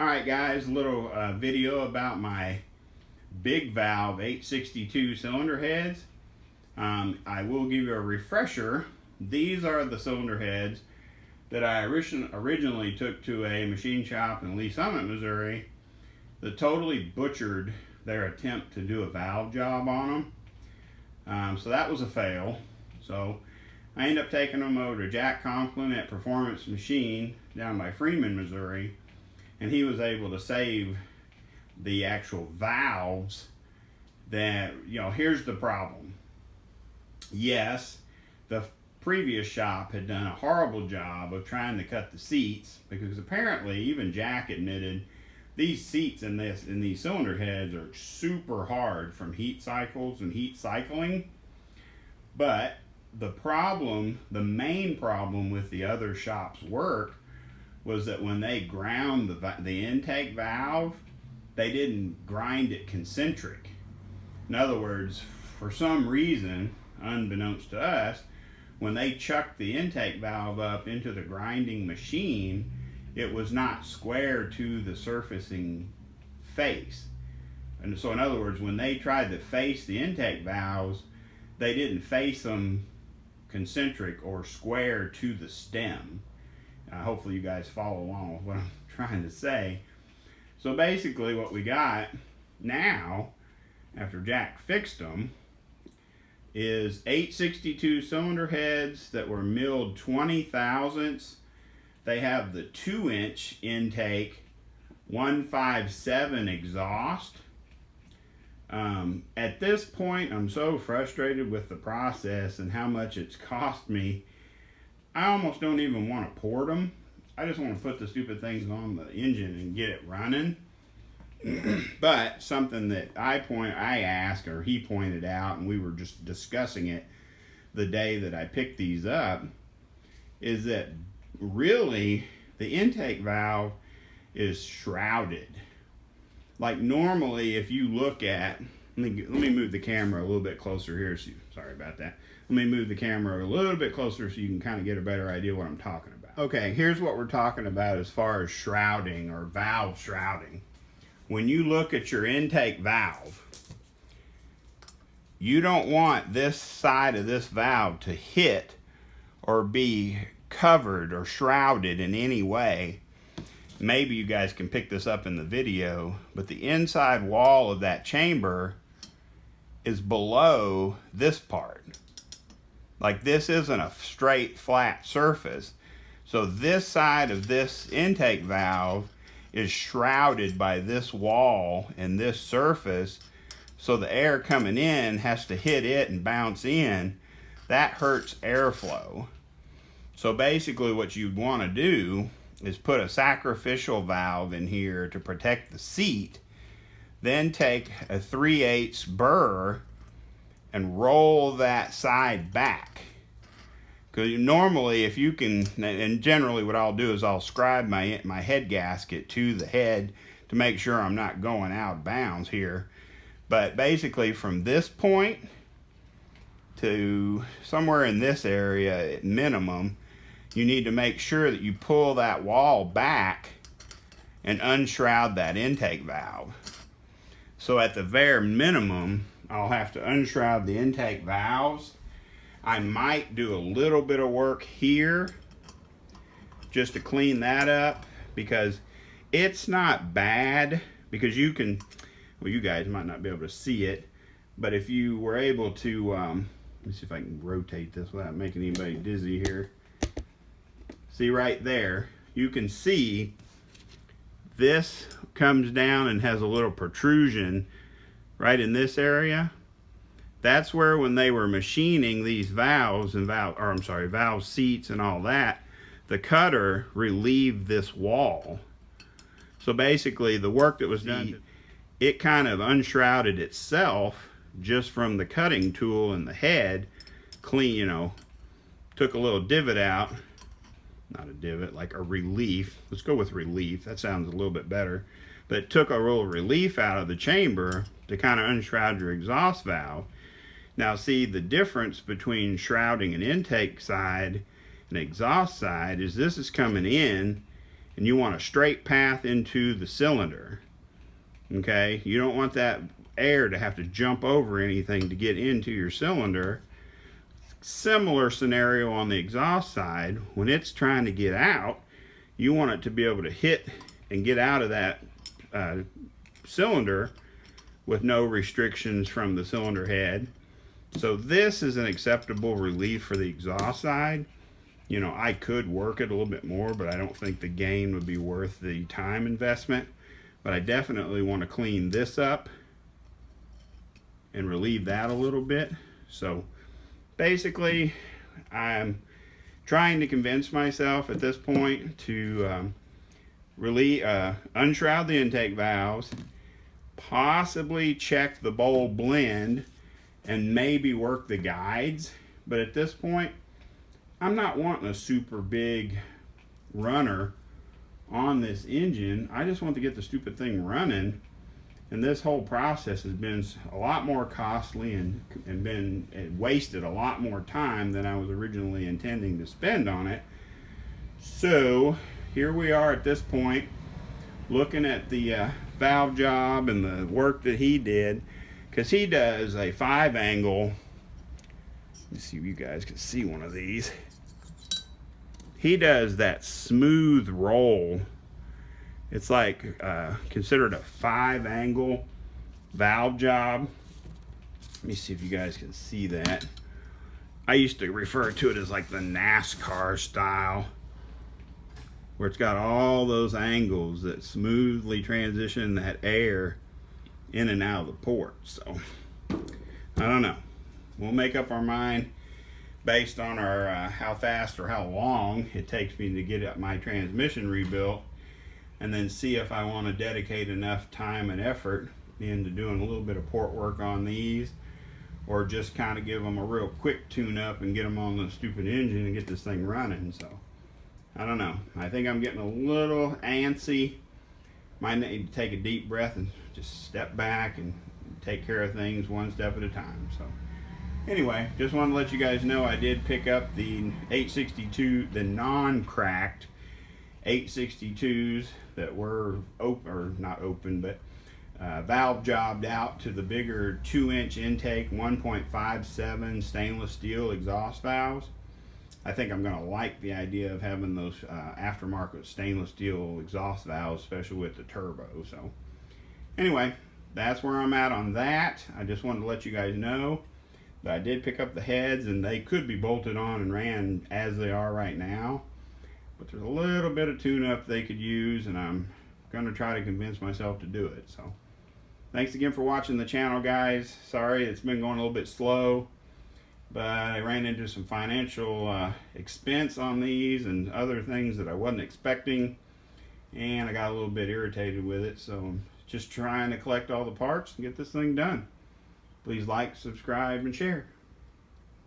Alright guys, a little video about my big valve 862 cylinder heads. I will give you a refresher. These are the cylinder heads that I originally took to a machine shop in Lee Summit, Missouri that totally butchered their attempt to do a valve job on them. So that was a fail. So I ended up taking them over to Jack Conklin at Performance Machine down by Freeman, Missouri, and he was able to save the actual valves. That, here's the problem. Yes, the previous shop had done a horrible job of trying to cut the seats, because apparently even Jack admitted these seats in these cylinder heads are super hard from heat cycles and heat cycling. But the main problem with the other shop's work was that when they ground the intake valve, they didn't grind it concentric. In other words, for some reason, unbeknownst to us, when they chucked the intake valve up into the grinding machine, it was not square to the surfacing face. And so in other words, when they tried to face the intake valves, they didn't face them concentric or square to the stem. Hopefully you guys follow along with what I'm trying to say. So basically what we got now, after Jack fixed them, is 862 cylinder heads that were milled 20 thousandths. They have the 2-inch intake 157 exhaust. At this point, I'm so frustrated with the process and how much it's cost me. I almost don't even want to port them. I just want to put the stupid things on the engine and get it running. But something that I asked, or he pointed out, and we were just discussing it the day that I picked these up, is that really the intake valve is shrouded. Like normally, if you look at, let me move the camera a little bit closer here. Sorry about that. Let me move the camera a little bit closer so you can kind of get a better idea what I'm talking about. Okay, here's what we're talking about as far as shrouding or valve shrouding. When you look at your intake valve, you don't want this side of this valve to hit or be covered or shrouded in any way. Maybe you guys can pick this up in the video, but the inside wall of that chamber is below this part. Like, this isn't a straight flat surface. So this side of this intake valve is shrouded by this wall and this surface, so the air coming in has to hit it and bounce in. That hurts airflow. So basically what you'd want to do is put a sacrificial valve in here to protect the seat, then take a 3/8 burr and roll that side back. Because normally, if you can, and generally what I'll do is I'll scribe my head gasket to the head to make sure I'm not going out of bounds here. But basically from this point to somewhere in this area at minimum, you need to make sure that you pull that wall back and unshroud that intake valve. So at the very minimum, I'll have to unshroud the intake valves. I might do a little bit of work here just to clean that up, because it's not bad, because you can, well, you guys might not be able to see it, but if you were able to, let me see if I can rotate this without making anybody dizzy here. See right there, you can see this comes down and has a little protrusion right in this area. That's where, when they were machining these valves and valve seats and all that, the cutter relieved this wall. So basically the work that was done, it kind of unshrouded itself just from the cutting tool in the head. Clean, took a little divot out. Not a divot, like a relief. Let's go with relief. That sounds a little bit better. But it took a little relief out of the chamber to kind of unshroud your exhaust valve. Now see, the difference between shrouding an intake side and exhaust side is this is coming in and you want a straight path into the cylinder. Okay, you don't want that air to have to jump over anything to get into your cylinder. Similar scenario on the exhaust side. When it's trying to get out, you want it to be able to hit and get out of that cylinder with no restrictions from the cylinder head. So this is an acceptable relief for the exhaust side. You know, I could work it a little bit more, but I don't think the gain would be worth the time investment. But I definitely want to clean this up and relieve that a little bit. So basically, I'm trying to convince myself at this point to unshroud the intake valves, possibly check the bowl blend, and maybe work the guides. But at this point, I'm not wanting a super big runner on this engine. I just want to get the stupid thing running. And this whole process has been a lot more costly and wasted a lot more time than I was originally intending to spend on it. So here we are at this point, looking at the valve job and the work that he did, because he does a 5-angle. Let me see if you guys can see one of these. He does that smooth roll. It's like considered a 5-angle valve job. Let me see if you guys can see that. I used to refer to it as like the NASCAR style, where it's got all those angles that smoothly transition that air in and out of the port. So I don't know. We'll make up our mind based on our how fast or how long it takes me to get my transmission rebuilt, and then see if I want to dedicate enough time and effort into doing a little bit of port work on these, or just kind of give them a real quick tune up and get them on the stupid engine and get this thing running. So I don't know. I think I'm getting a little antsy. Might need to take a deep breath and just step back and take care of things one step at a time. So anyway, just wanted to let you guys know I did pick up the 862, the non-cracked 862s that were open, or not open, but valve jobbed out to the bigger 2-inch intake 1.57 stainless steel exhaust valves. I think I'm going to like the idea of having those aftermarket stainless steel exhaust valves, especially with the turbo. So anyway, that's where I'm at on that. I just wanted to let you guys know that I did pick up the heads, and they could be bolted on and ran as they are right now. But there's a little bit of tune-up they could use, and I'm going to try to convince myself to do it. So thanks again for watching the channel, guys. Sorry it's been going a little bit slow, but I ran into some financial expense on these and other things that I wasn't expecting, and I got a little bit irritated with it. So I'm just trying to collect all the parts and get this thing done. Please like, subscribe, and share.